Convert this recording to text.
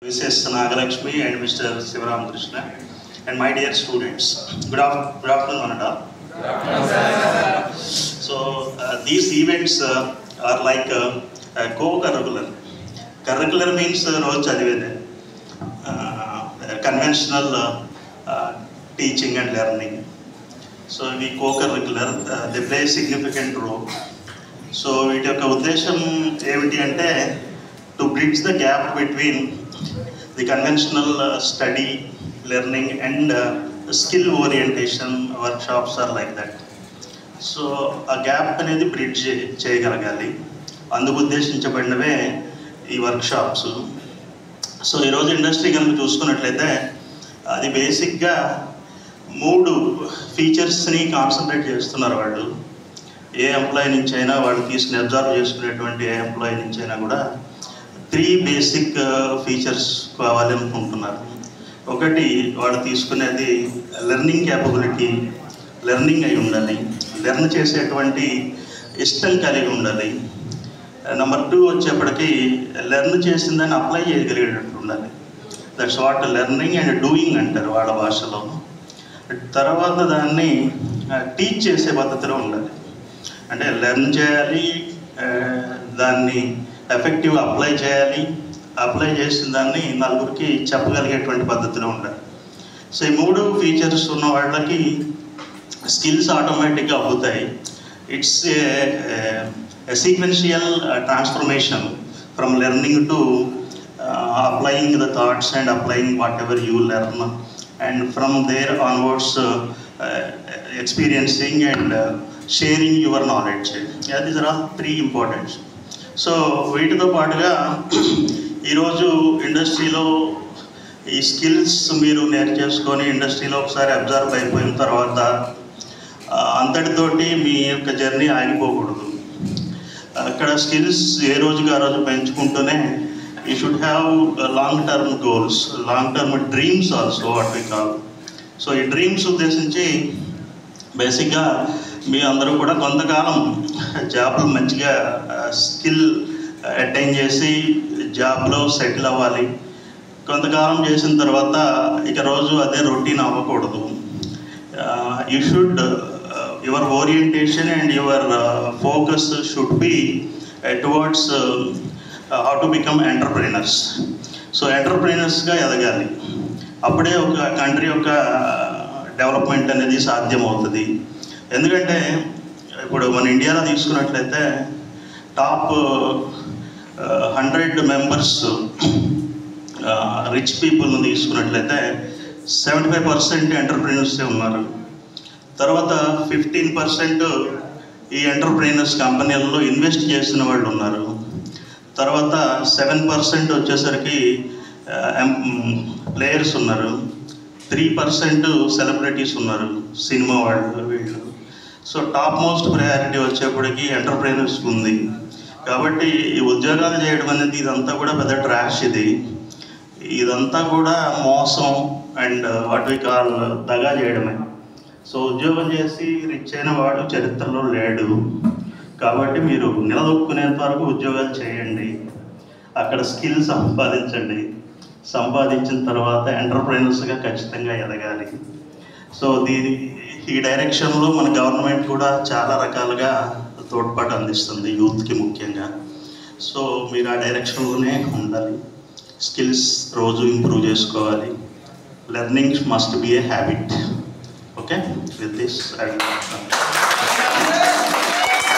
Mrs. Nagalakshmi and Mr. Sivaram Krishna and my dear students. Good afternoon, Ananda. So these events are like co-curricular. Curricular means roju chadivede. Conventional teaching and learning. So we co-curricular, they play a significant role. So వీటి యొక్క ఉద్దేశం ఏమిటి అంటే to bridge the gap between the conventional study, learning and skill orientation workshops are like that. So a gap అనేది bridge చేయగలగాలి, అందుకు ఉద్దేశించబడినవే ఈ workshops. So ఈరోజు ఇండస్ట్రీ కనుక చూసుకున్నట్లయితే అది బేసిక్గా 3 ఫీచర్స్ని కాన్సన్ట్రేట్ చేస్తున్నారు వాళ్ళు. ఏ ఎంప్లాయీ నుంచి అయినా వాళ్ళు తీసుకుని అబ్జర్వ్ చేసుకునేటువంటి ఏ ఎంప్లాయీ నుంచి అయినా కూడా 3 బేసిక్ ఫీచర్స్ కావాలి అనుకుంటున్నారు. ఒకటి వాళ్ళు తీసుకునేది లెర్నింగ్ క్యాపబిలిటీ, లెర్నింగ్ అయి ఉండాలి, లెర్న్ చేసేటువంటి ఇష్టం కలిగి ఉండాలి. నెంబర్ 2 వచ్చేప్పటికి లెర్న్ చేసిన దాన్ని అప్లై చేయగలిగేటట్టు ఉండాలి. That's what learning and doing అంటారు వాళ్ళ భాషలో. తర్వాత దాన్ని టీచ్ చేసే పద్ధతిలో ఉండాలి. అంటే లెర్న్ చేయాలి, దాన్ని ఎఫెక్టివ్గా అప్లై చేయాలి, అప్లై చేసిన దాన్ని నలుగురికి చెప్పగలిగేటువంటి పద్ధతిలో ఉండాలి. సో ఈ 3 ఫీచర్స్ ఉన్న వాళ్ళకి స్కిల్స్ ఆటోమేటిక్గా అవుతాయి. It's a sequential transformation from learning to applying the thoughts and applying whatever you learn, and from there onwards experiencing and sharing your knowledge. Yeah, these are all 3 important. So వీటితో పాటుగా ఈరోజు ఇండస్ట్రీలో ఈ skills మీరు నేర్చేసుకొని ఇండస్ట్రీలో ఒకసారి observe అయిపోయిన తర్వాత అంతటితోటి మీ యొక్క జర్నీ ఆగిపోకూడదు. అక్కడ స్కిల్స్ ఏ రోజుకి ఆ రోజు పెంచుకుంటూనే you should have long term goals, long term dreams also what we call. So ఈ డ్రీమ్స్ ఉద్దేశించి బేసిక్గా మీ అందరూ కూడా కొంతకాలం జాబ్లో మంచిగా స్కిల్ అటైన్ చేసి జాబ్లో సెటిల్ అవ్వాలి. కొంతకాలం చేసిన తర్వాత ఇక రోజు అదే రొటీన్ అవ్వకూడదు. You should your orientation and your focus should be towards how to become entrepreneurs. So ఎంటర్ప్రెనర్స్గా ఎదగాలి. అప్పుడే ఒక కంట్రీ యొక్క డెవలప్మెంట్ అనేది సాధ్యమవుతుంది. ఎందుకంటే ఇప్పుడు మన ఇండియాలో తీసుకున్నట్లయితే టాప్ 100 మెంబర్స్ రిచ్ పీపుల్ని తీసుకున్నట్లయితే 75% ఎంటర్ప్రెన్యూర్సే ఉన్నారు. తర్వాత 15% ఈ ఎంటర్ప్రెన్యూర్స్ కంపెనీలలో ఇన్వెస్ట్ చేసిన వాళ్ళు ఉన్నారు. తర్వాత 7% వచ్చేసరికి ప్లేయర్స్ ఉన్నారు. 3% సెలబ్రిటీస్ ఉన్నారు, సినిమా వాళ్ళు వీళ్ళు. సో టాప్ మోస్ట్ ప్రయారిటీ వచ్చేప్పటికి ఎంటర్ప్రెన్యూర్స్కి ఉంది. కాబట్టి ఈ ఉద్యోగాలు చేయడం అనేది ఇదంతా కూడా పెద్ద ట్రాష్. ఇదంతా కూడా మోసం అండ్ వాట్ వి కాల్ దగా చేయడమే. సో ఉద్యోగం చేసి రిచ్ అయిన వాడు చరిత్రలో లేడు. కాబట్టి మీరు నిలదొక్కునేంత వరకు ఉద్యోగాలు చేయండి, అక్కడ స్కిల్ సంపాదించండి. సంపాదించిన తర్వాత ఎంటర్ప్రెన్యూర్స్గా ఖచ్చితంగా ఎదగాలి. సో ఈ డైరెక్షన్లో మన గవర్నమెంట్ కూడా చాలా రకాలుగా తోడ్పాటు అందిస్తుంది యూత్కి ముఖ్యంగా. సో మీరు ఆ డైరెక్షన్లోనే ఉండాలి. స్కిల్స్ రోజు ఇంప్రూవ్ చేసుకోవాలి. Learning must be a habit. Okay, with this I